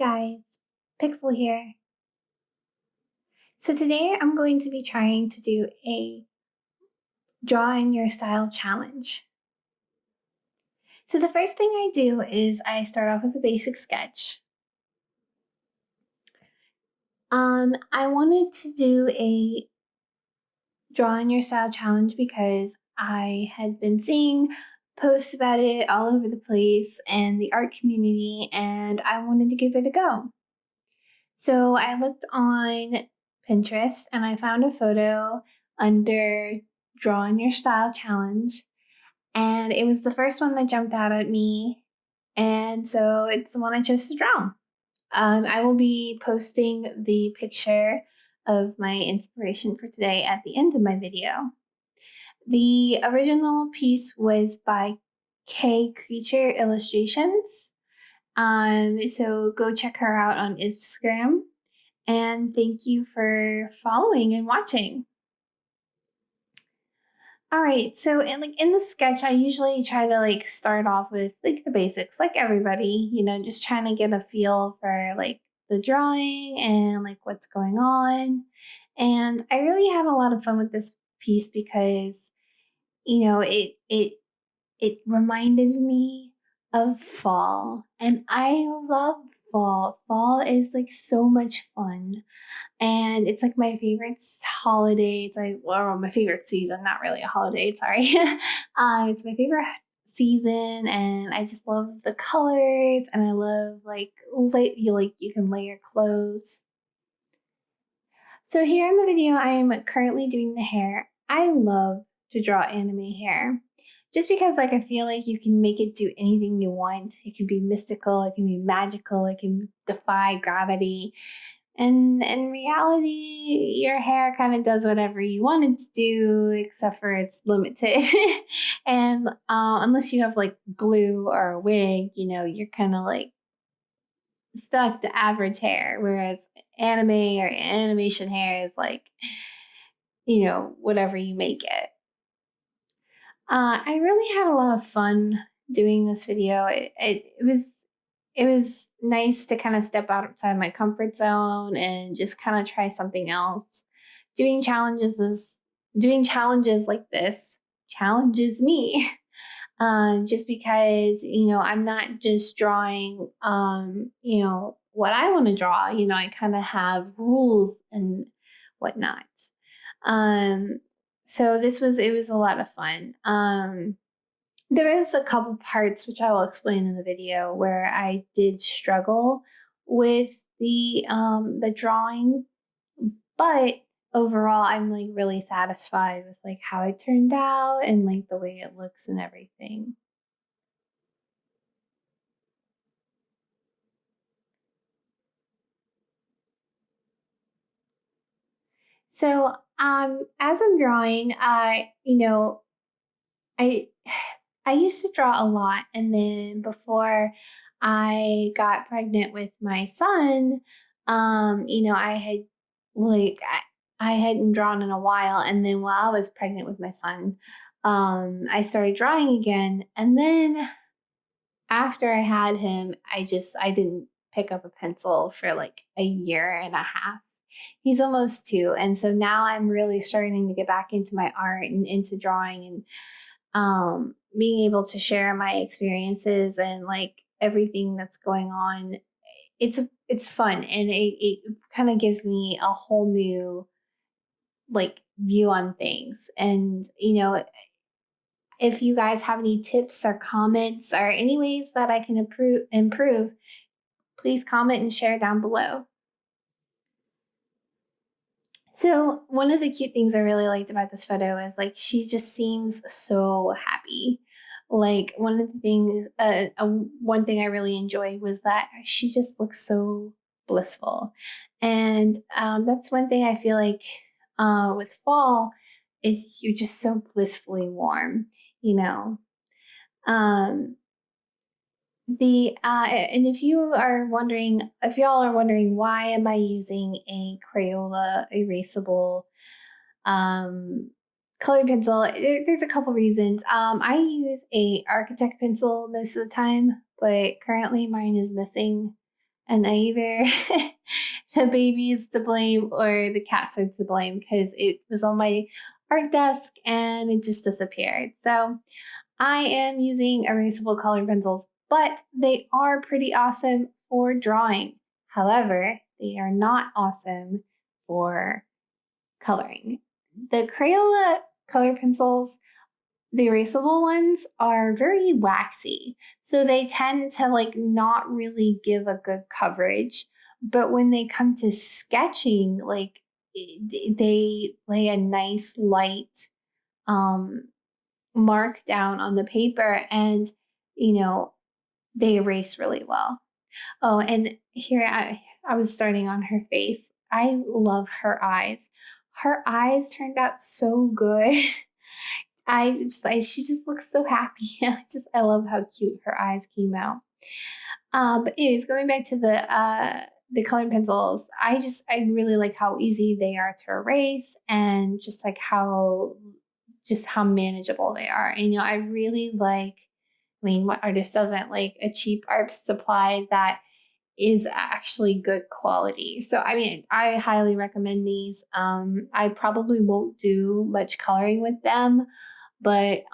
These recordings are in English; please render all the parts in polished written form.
guys, Pixel here. So today I'm going to be trying to do a draw in your style challenge. So the first thing I do is I start off with a basic sketch. I wanted to do a draw in your style challenge because I had been seeing posts about it all over the place and the art community, and I wanted to give it a go. So I looked on Pinterest and I found a photo under Draw in Your Style Challenge. And it was the first one that jumped out at me. And so it's the one I chose to draw. I will be posting the picture of my inspiration for today at the end of my video. The original piece was by K Creature Illustrations. So go check her out on Instagram. And thank you for following and watching. All right, so in the sketch, I usually try to start off with the basics, like everybody, just trying to get a feel for the drawing and what's going on. And I really had a lot of fun with this piece because it reminded me of fall, and I love fall. Fall is so much fun. And it's my favorite holiday. It's well, my favorite season, not really a holiday, sorry. It's my favorite season, and I just love the colors, and I love you can layer clothes. So here in the video, I am currently doing the hair. I love to draw anime hair. Just because I feel like you can make it do anything you want. It can be mystical, it can be magical, it can defy gravity. And in reality, your hair kind of does whatever you want it to do, except for it's limited. And unless you have glue or a wig, you're kind of stuck to average hair. Whereas anime or animation hair is whatever you make it. I really had a lot of fun doing this video. It was nice to kind of step outside my comfort zone and just kind of try something else. Doing challenges like this challenges me. Just because I'm not just drawing what I want to draw. I kind of have rules and whatnot. Um, so it was a lot of fun. There is a couple parts which I will explain in the video where I did struggle with the drawing, but overall I'm really satisfied with how it turned out and the way it looks and everything. So as I'm drawing, I I used to draw a lot, and then before I got pregnant with my son, I had like I hadn't drawn in a while, and then while I was pregnant with my son, I started drawing again, and then after I had him, I didn't pick up a pencil for a year and a half. He's almost 2, and so now I'm really starting to get back into my art and into drawing and being able to share my experiences and everything that's going on. It's fun, and it kind of gives me a whole new view on things. And if you guys have any tips or comments or any ways that I can improve, please comment and share down below. So one of the cute things I really liked about this photo is she just seems so happy. One thing I really enjoyed was that she just looks so blissful, and that's one thing I feel with fall is you're just so blissfully warm, you know. Um, and if y'all are wondering why am I using a Crayola erasable um, colored pencil, there's a couple reasons. I use a architect pencil most of the time, but currently mine is missing. and either the baby is to blame or the cats are to blame because it was on my art desk and it just disappeared. So I am using erasable colored pencils, but they are pretty awesome for drawing. However, they are not awesome for coloring. The Crayola color pencils, the erasable ones, are very waxy. So they tend to like not really give a good coverage. But when they come to sketching, like they lay a nice light um, mark down on the paper and, you know, they erase really well. Oh, and here I was starting on her face. I love her eyes. Her eyes turned out so good. She just looks so happy. I love how cute her eyes came out. But anyways, going back to the colored pencils, I really like how easy they are to erase and just like how manageable they are. And I really like. I mean, what artist doesn't like a cheap art supply that is actually good quality? So, I mean, I highly recommend these. I probably won't do much coloring with them, but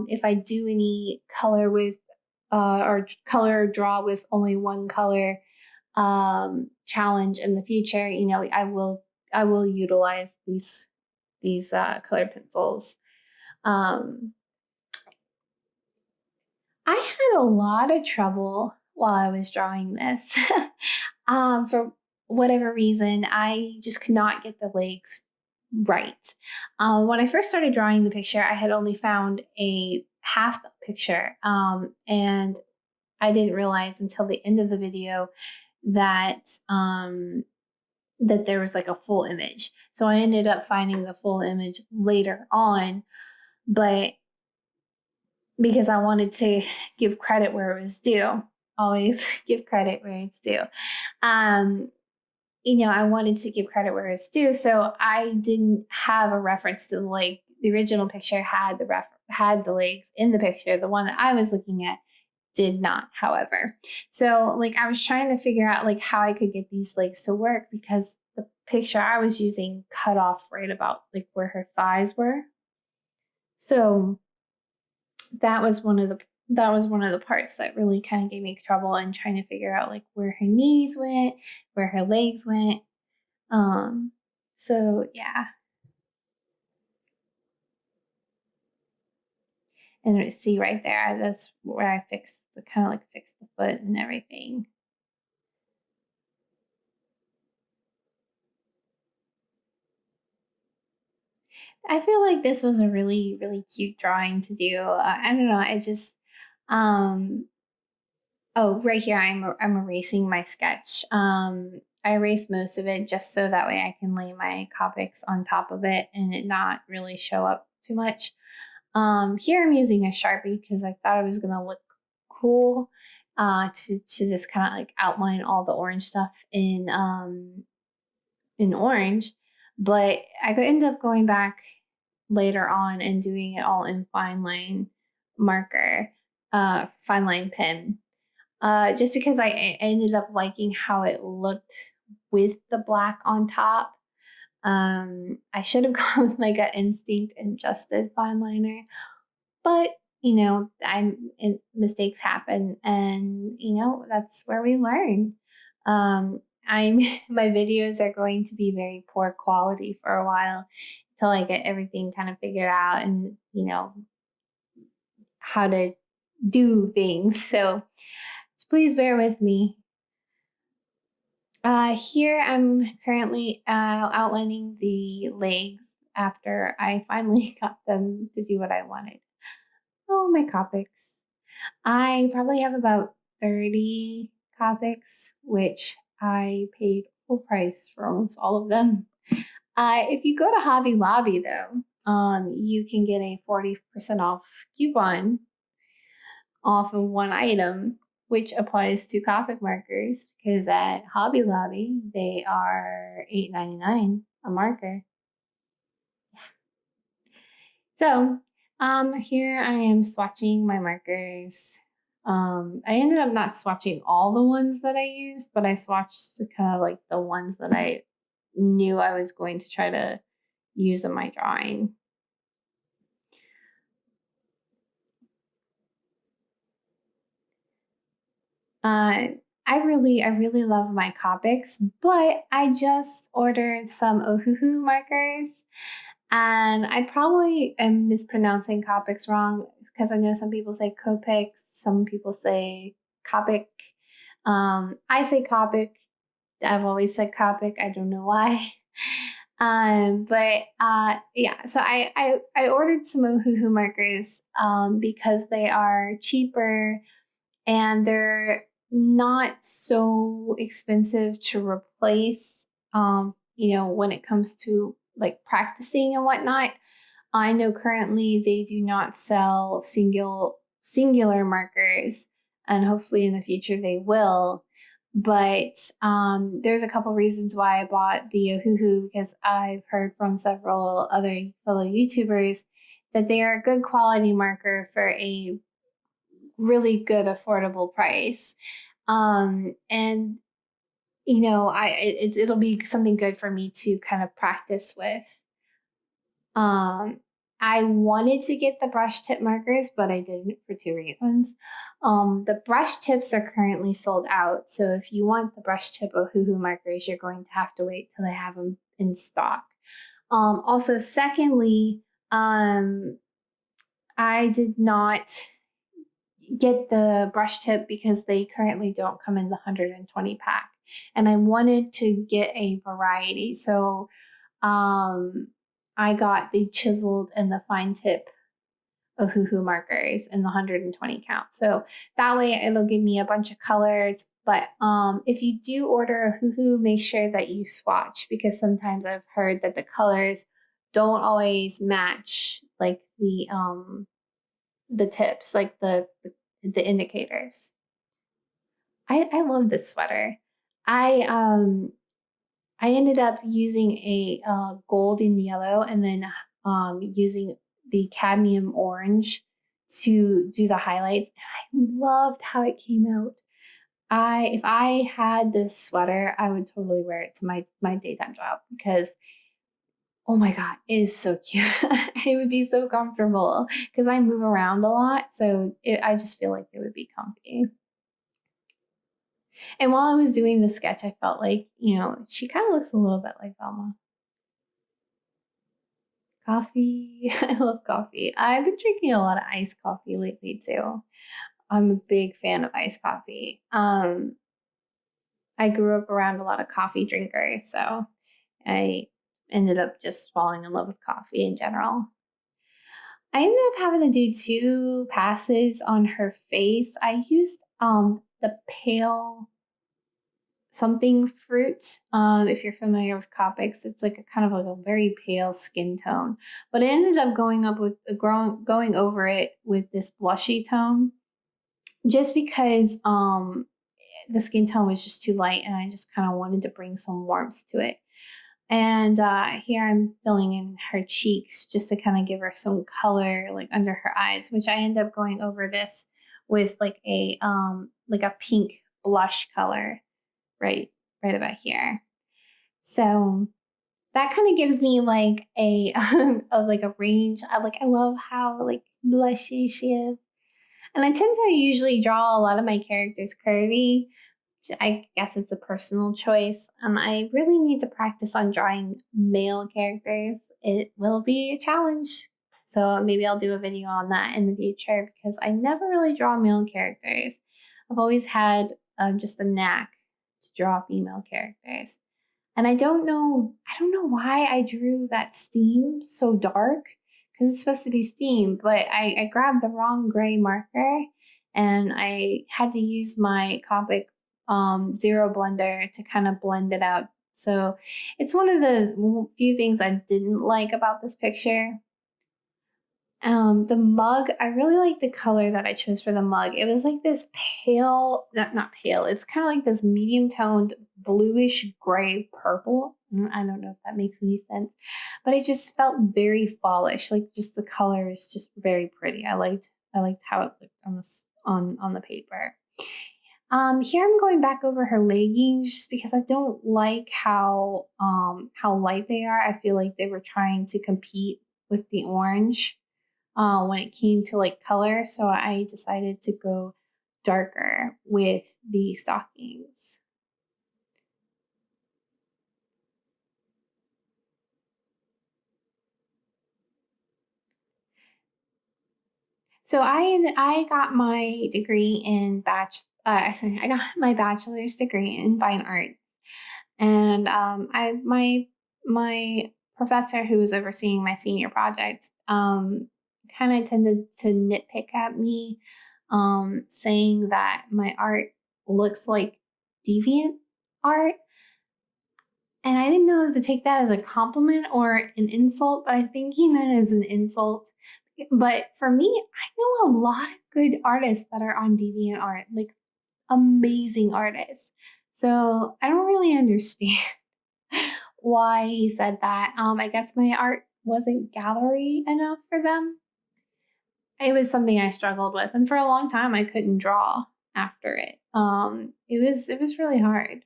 if I do any color with or color or draw with only one color challenge in the future, I will utilize these colored pencils. Um, I had a lot of trouble while I was drawing this. For whatever reason, I just could not get the legs right. When I first started drawing the picture, I had only found a half the picture, and I didn't realize until the end of the video that that there was like a full image. So I ended up finding the full image later on, but because I wanted to give credit where it was due. Always give credit where it's due. Um, I wanted to give credit where it's due, so I didn't have a reference to the original picture had had the legs in the picture. The one that I was looking at did not, however. So I was trying to figure out how I could get these legs to work because the picture I was using cut off right about where her thighs were. So that was one of the parts that really kind of gave me trouble in trying to figure out where her knees went, where her legs went. Um, so yeah, and see right there, that's where I fixed the kind of fixed the foot and everything. I feel like this was a really really cute drawing to do. I don't know. Um, Oh, right here, I'm erasing my sketch. I erased most of it just so that way I can lay my Copics on top of it and it not really show up too much. Here I'm using a Sharpie because I thought it was gonna look cool to just kind of outline all the orange stuff in orange. But I could end up going back later on and doing it all in fine line marker, fine line pen, just because I ended up liking how it looked with the black on top. I should have gone with my gut instinct and just did fine liner, but mistakes happen, and that's where we learn. I'm my videos are going to be very poor quality for a while until I get everything kind of figured out and how to do things. So please bear with me. Here I'm currently outlining the legs after I finally got them to do what I wanted. Oh, my Copics. I probably have about 30 Copics, which I paid full price for almost all of them. If you go to Hobby Lobby, though, you can get a 40% off coupon off of one item, which applies to Copic markers because at Hobby Lobby they are $8.99 a marker. So here I am swatching my markers. I ended up not swatching all the ones that I used, but I swatched kind of like the ones that I knew I was going to try to use in my drawing. Uh, I really love my Copics, but I just ordered some Ohuhu markers, and I probably am mispronouncing Copics wrong because I know some people say Copics, some people say Copic. I say Copic. I've always said Copic. I don't know why. But yeah, so I ordered some Ohuhu markers because they are cheaper and they're not so expensive to replace. When it comes to like practicing and whatnot. I know currently they do not sell singular markers, and hopefully in the future they will. But there's a couple reasons why I bought the Ohuhu because I've heard from several other fellow YouTubers that they are a good quality marker for a really good affordable price. And it'll be something good for me to kind of practice with. Um, I wanted to get the brush tip markers, but I didn't for two reasons. The brush tips are currently sold out, so if you want the brush tip Ohuhu markers, you're going to have to wait till they have them in stock. Also, secondly, I did not get the brush tip because they currently don't come in the 120 pack, and I wanted to get a variety, so I got the chiseled and the fine tip Ohuhu markers in the 120 count. So that way it'll give me a bunch of colors. But if you do order Ohuhu, make sure that you swatch because sometimes I've heard that the colors don't always match like the tips, like the indicators. I love this sweater. I um I ended up using a golden yellow and then using the cadmium orange to do the highlights. And I loved how it came out. If I had this sweater, I would totally wear it to my daytime job because oh my god, it is so cute. It would be so comfortable because I move around a lot, so I just feel like it would be comfy. And while I was doing the sketch, I felt like she kind of looks a little bit like Velma. Coffee. I love coffee. I've been drinking a lot of iced coffee lately too. I'm a big fan of iced coffee. I grew up around a lot of coffee drinkers, so I ended up just falling in love with coffee in general. I ended up having to do two passes on her face. I used the pale something fruit. If you're familiar with Copics, it's like a kind of like a very pale skin tone. But I ended up going over it with this blushy tone, just because the skin tone was just too light, and I just kind of wanted to bring some warmth to it. And here I'm filling in her cheeks just to kind of give her some color, like under her eyes, which I end up going over this with like a pink blush color right right about here. So that kind of gives me like a of like a range. I love how like blushy she is. And I tend to usually draw a lot of my characters curvy. I guess it's a personal choice. And I really need to practice on drawing male characters. It will be a challenge. So maybe I'll do a video on that in the future because I never really draw male characters. I've always had just a knack to draw female characters. And I don't know why I drew that steam so dark because it's supposed to be steam, but I grabbed the wrong gray marker and I had to use my Copic Zero Blender to kind of blend it out. So it's one of the few things I didn't like about this picture. The mug, I really like the color that I chose for the mug. It was like this pale, not pale, it's kind of like this medium toned bluish gray purple. I don't know if that makes any sense, but it just felt very fallish. Like just the color is just very pretty. I liked how it looked on the paper. Here I'm going back over her leggings just because I don't like how light they are. I feel like they were trying to compete with the orange when it came to like color, so I decided to go darker with the stockings. So I got my degree in I got my bachelor's degree in fine arts, and I my professor who was overseeing my senior project kind of tended to nitpick at me, saying that my art looks like deviant art, and I didn't know to take that as a compliment or an insult, but I think he meant it as an insult. But for me, I know a lot of good artists that are on DeviantArt, like amazing artists. So I don't really understand why he said that. I guess my art wasn't gallery enough for them. It was something I struggled with, and for a long time I couldn't draw after it. It was really hard.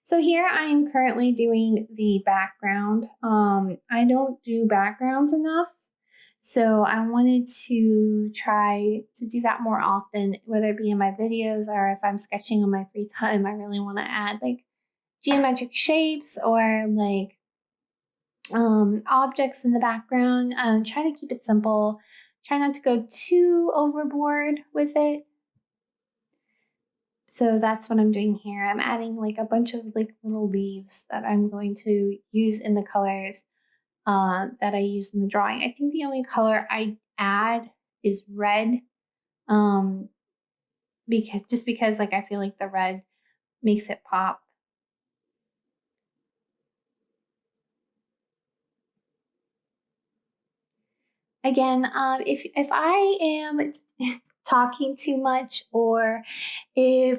So here I am currently doing the background. I don't do backgrounds enough. So I wanted to try to do that more often, whether it be in my videos or if I'm sketching on my free time. I really want to add like geometric shapes or like objects in the background. Try to keep it simple. Try not to go too overboard with it. So that's what I'm doing here. I'm adding like a bunch of like little leaves that I'm going to use in the colors that I use in the drawing. I think the only color I add is red, um, because like I feel like the red makes it pop. Again, if I am talking too much, or if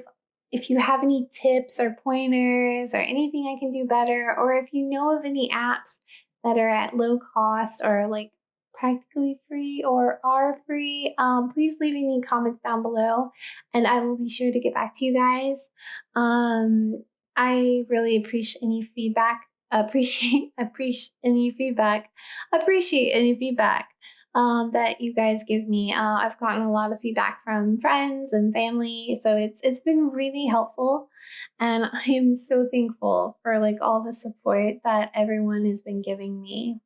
if you have any tips or pointers or anything I can do better, or if you know of any apps that are at low cost or like practically free or are free, please leave any comments down below, and I will be sure to get back to you guys. I really appreciate any feedback. Appreciate any feedback. Appreciate any feedback that you guys give me. I've gotten a lot of feedback from friends and family, so it's been really helpful, and I am so thankful for like all the support that everyone has been giving me.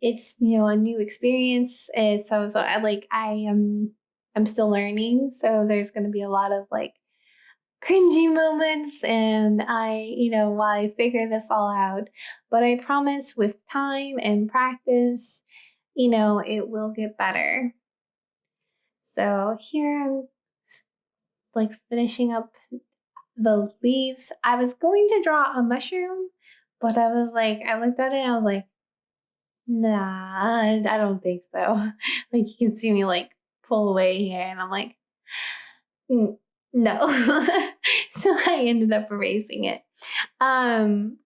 It's a new experience, and so I'm still learning, so there's going to be a lot of like cringy moments, and while I figure this all out, but I promise with time and practice, it will get better. So here I'm like finishing up the leaves. I was going to draw a mushroom, but I looked at it and I was like, nah, I don't think so. Like you can see me like pull away here, and I'm like, no. So I ended up erasing it. Um,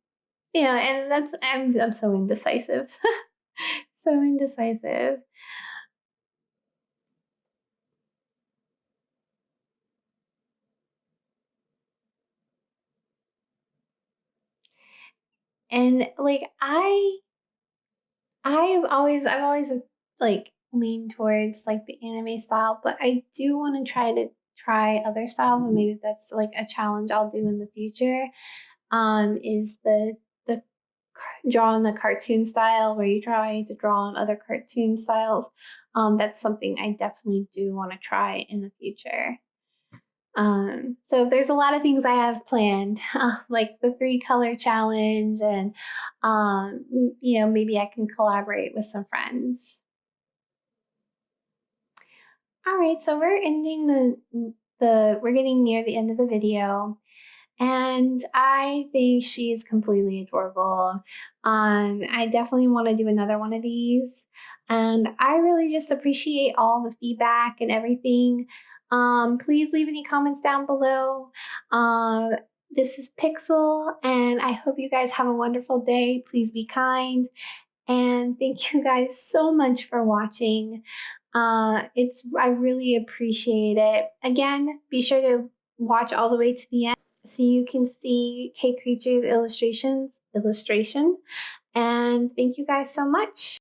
yeah, and I'm so indecisive. So indecisive. And like I've always like leaned towards like the anime style, but I do want to try other styles, and maybe that's like a challenge I'll do in the future. Is the draw on the cartoon style where you try to draw on other cartoon styles. That's something I definitely do want to try in the future. So there's a lot of things I have planned, like the 3 color challenge, and maybe I can collaborate with some friends. All right, so we're ending we're getting near the end of the video, and I think she's completely adorable. I definitely want to do another one of these, and I really just appreciate all the feedback and everything. Please leave any comments down below. Um, this is Pixel, and I hope you guys have a wonderful day. Please be kind, and thank you guys so much for watching. I really appreciate it. Again, be sure to watch all the way to the end so you can see K Creature's illustration. And thank you guys so much.